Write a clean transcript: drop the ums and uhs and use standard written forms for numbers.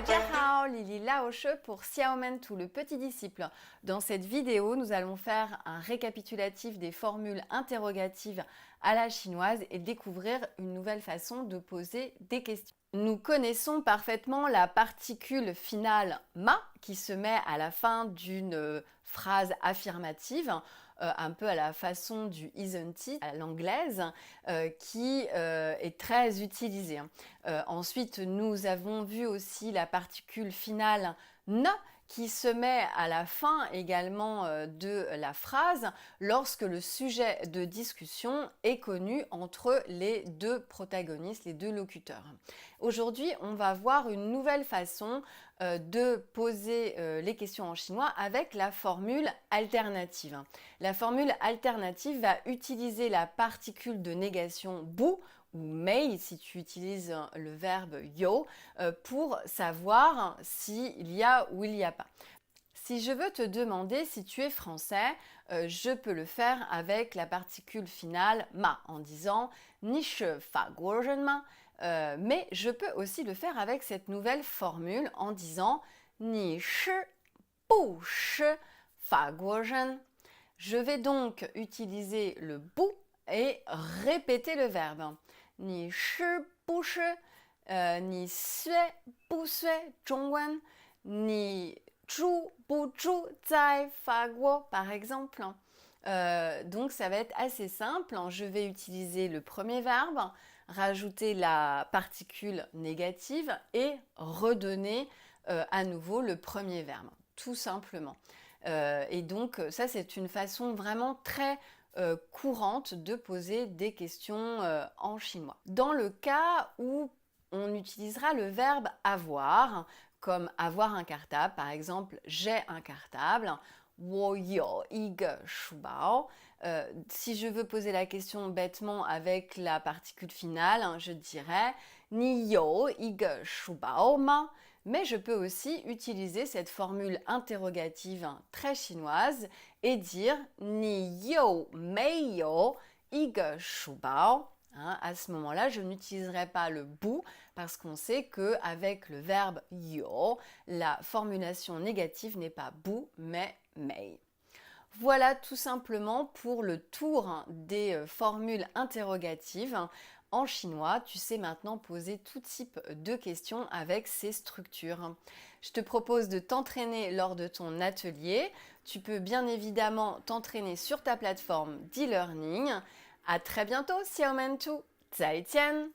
大家好, Lily Laoche pour Xiaomentu, le petit disciple. Dans cette vidéo, nous allons faire un récapitulatif des formules interrogatives à la chinoise et découvrir une nouvelle façon de poser des questions. Nous connaissons parfaitement la particule finale ma qui se met à la fin d'une phrase affirmative, un peu à la façon du isn't it à l'anglaise, qui est très utilisée. Ensuite, nous avons vu aussi la particule finale na qui se met à la fin également de la phrase lorsque le sujet de discussion est connu entre les deux protagonistes, les deux locuteurs. Aujourd'hui, on va voir une nouvelle façon de poser les questions en chinois avec la formule alternative. La formule alternative va utiliser la particule de négation bu ou mei si tu utilises le verbe yo pour savoir s'il y a ou il n'y a pas. Si je veux te demander si tu es français, je peux le faire avec la particule finale ma en disant ni shi fa guo zhen ma, mais je peux aussi le faire avec cette nouvelle formule en disant ni shi bu shi fa guo zhen. Je vais donc utiliser le bu et répéter le verbe. Ni shi bu shi, ni sui bu sui zhongwen, ni zhu bu zhu zai fa guo par exemple. Donc ça va être assez simple. Je vais utiliser le premier verbe, rajouter la particule négative et redonner à nouveau le premier verbe, tout simplement. Et donc ça c'est une façon vraiment très courante de poser des questions en chinois. Dans le cas où on utilisera le verbe avoir, comme avoir un cartable, par exemple j'ai un cartable, 我有一个书包. Si je veux poser la question bêtement avec la particule finale, je dirais 你有一个书包吗? Mais je peux aussi utiliser cette formule interrogative très chinoise et dire 你有没有一个书包? À ce moment-là, je n'utiliserai pas le bu parce qu'on sait qu'avec le verbe yo, la formulation négative n'est pas bu mais mei. Voilà tout simplement pour le tour des formules interrogatives. En chinois, tu sais maintenant poser tout type de questions avec ces structures. Je te propose de t'entraîner lors de ton atelier. Tu peux bien évidemment t'entraîner sur ta plateforme d'e-learning. À très bientôt, Xiaomentu. 再见